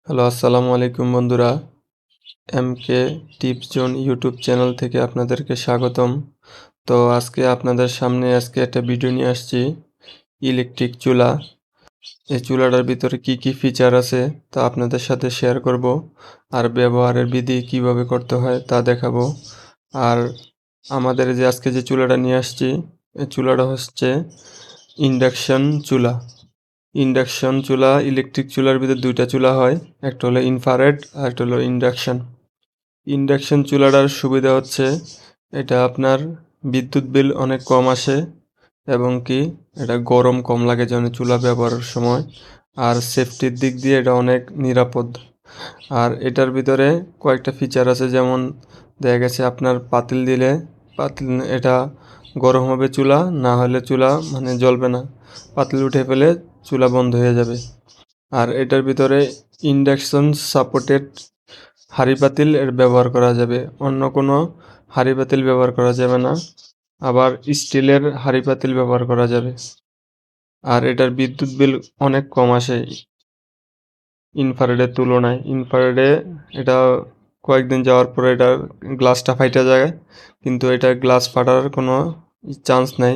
Hello, আসসালামু আলাইকুম বন্ধুরা। এমকে টিপস জোন ইউটিউব চ্যানেল থেকে আপনাদেরকে স্বাগতম। তো আজকে আপনাদের সামনে একটা ভিডিও নিয়ে আসছি ইলেকট্রিক চুলা। এই চুলাটার ভিতরে কি কি ফিচার আছে তা আপনাদের সাথে শেয়ার করব। আর ব্যবহারের বিধি কিভাবে করতে হয় তা দেখাবো। আর আমাদের যে আজকে যে চুলাটা নিয়ে আসছি, এই চুলাটা হচ্ছে ইন্ডাকশন চুলা। ইন্ডাকশন চুলা, ইলেকট্রিক চুলার ভিতরে দুইটা চুলা হয়, একটা হলো ইনফ্রারেড আর একটা হলো ইন্ডাকশন। ইন্ডাকশন চুলাটার সুবিধা হচ্ছে এটা আপনার বিদ্যুৎ বিল অনেক কম আসে এবং কি এটা গরম কম লাগে যখন চুলা ব্যবহারের সময়। আর সেফটির দিক দিয়ে এটা অনেক নিরাপদ। আর এটার ভিতরে কয়েকটা ফিচার আছে, যেমন দেখা গেছে আপনার পাতিল দিলে পাতিল এটা গরম হবে চুলা, না হলে চুলা মানে জ্বলবে না। পাতিল উঠে ফেলে চুলা বন্ধ হয়ে যাবে। আর এটার ভিতরে ইন্ডাকশন সাপোর্টেড হাঁড়ি পাতিল এর ব্যবহার করা যাবে, অন্য কোনো হাঁড়ি পাতিল ব্যবহার করা যাবে না। আবার স্টিলের হাঁড়ি পাতিল ব্যবহার করা যাবে। আর এটার বিদ্যুৎ বিল অনেক কম আসে ইনফ্রারেডের তুলনায়। ইনফ্রারেডে এটা কয়েকদিন যাওয়ার পরে এটার গ্লাসটা ফাইটা যায়, কিন্তু এটা গ্লাস ফাটার কোনো চান্স নাই।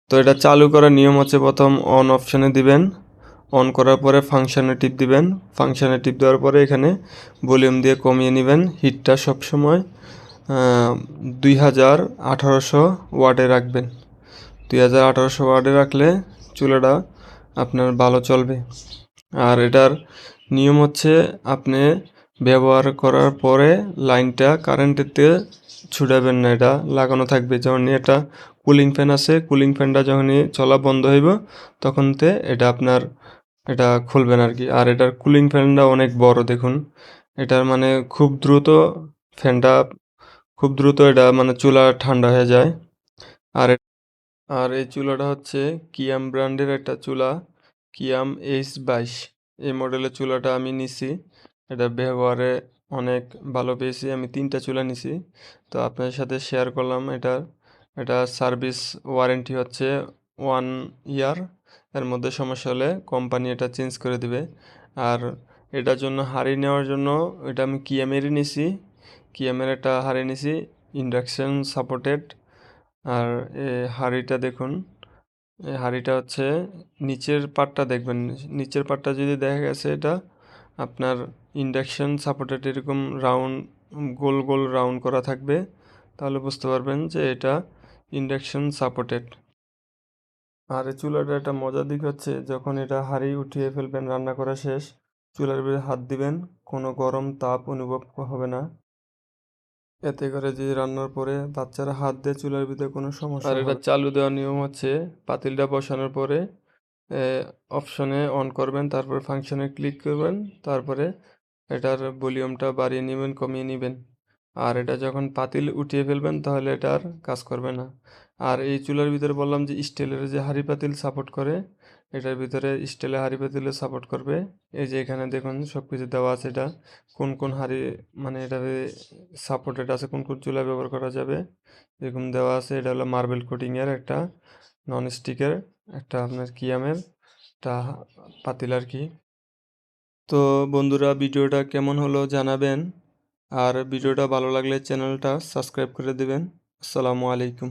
তো এটা চালু করার নিয়ম হচ্ছে প্রথম অন অপশানে দিবেন, অন করার পরে ফাংশানে টিপ দিবেন, ফাংশানে টিপ দেওয়ার পরে এখানে ভলিউম দিয়ে কমিয়ে নেবেন। হিটটা সবসময় 2800 ওয়াটে রাখবেন। 2800 ওয়াটে রাখলে চুলাটা আপনার ভালো চলবে। আর এটার নিয়ম হচ্ছে আপনি ব্যবহার করার পরে লাইনটা কারেন্টেতে ছুটাবেন না, এটা লাগানো থাকবে। যখন এটা কুলিং ফ্যান আছে, কুলিং ফ্যানটা যখনই চলা বন্ধ হইব তখনতে এটা আপনার এটা খুলবেন আর কি। আর এটার কুলিং ফ্যানটা অনেক বড়, দেখুন এটার মানে ফ্যানটা খুব দ্রুত এটা মানে চুলা ঠান্ডা হয়ে যায়। আর আর এই চুলাটা হচ্ছে কিয়াম ব্র্যান্ডের একটা চুলা, কিয়াম H22। এই মডেলের চুলাটা আমি নিছি, এটা ব্যবহারে অনেক ভালো পেয়েছি। আমি 3টা চুলা নিছি, তো আপনাদের সাথে শেয়ার করলাম। এটা সার্ভিস ওয়ারেন্টি হচ্ছে 1 ইয়ার। এর মধ্যে সমস্যা হলে কোম্পানি এটা চেঞ্জ করে দিবে। আর এটার জন্য হাঁড়ি নেওয়ার জন্য এটা আমি কিয়ামেরই নিছি, কিয়ামের একটা হাঁড়ি নিছি, ইন্ডাকশন সাপোর্টেড। আর হাঁড়িটা দেখুন, এই হাঁড়িটা হচ্ছে নিচের পার্টটা দেখবেন, নিচের পার্টটা যদি দেখা গেছে এটা আপনার ইন্ডাকশন সাপোর্টেড এরকম রাউন্ড, গোল গোল রাউন্ড করা থাকবে, তাহলে বুঝতে পারবেন যে এটা ইন্ডাকশন সাপোর্টেড। আর এই চুলাটা একটা মজার দিক হচ্ছে যখন এটা হাঁড়ি উঠিয়ে ফেলবেন, রান্না করা শেষ, চুলার ভিতরে হাত দিবেন, কোনো গরম তাপ অনুভব হবে না। এতে করে যে রান্নার পরে বাচ্চারা হাত দিয়ে চুলার ভিতরে কোনো সমস্যা আর এটা চালু দেওয়ার নিয়ম হচ্ছে পাতিলটা বসানোর পরে অপশনে অন করবেন, তারপর ফাংশনে ক্লিক করবেন, তারপরে এটার ভলিউমটা বাড়িয়ে নেবেন, কমিয়ে নেবেন। আর এটা যখন পাতিল উঠিয়ে ফেলবেন তাহলে এটা আর কাজ করবে না। আর এই চুলার ভিতরে বললাম যে স্টিলের যে হাঁড়ি পাতিল সাপোর্ট করে, এটার ভিতরে স্টিলের হাঁড়ি পাতিলে সাপোর্ট করবে। এই যে এখানে দেখুন সব কিছু দেওয়া আছে, এটা কোন কোন হাঁড়ি মানে এটা সাপোর্টেড আছে, কোন কোন চুলা ব্যবহার করা যাবে এরকম দেওয়া আছে। এটা হলো মার্বেল কোটিংয়ের একটা নন স্টিকের একটা আপনার কিয়ামের একটা পাতিল আর কি। তো বন্ধুরা, ভিডিওটা কেমন হলো জানাবেন। আর ভিডিওটা ভালো লাগলে চ্যানেলটা সাবস্ক্রাইব করে দিবেন। আসসালামু আলাইকুম।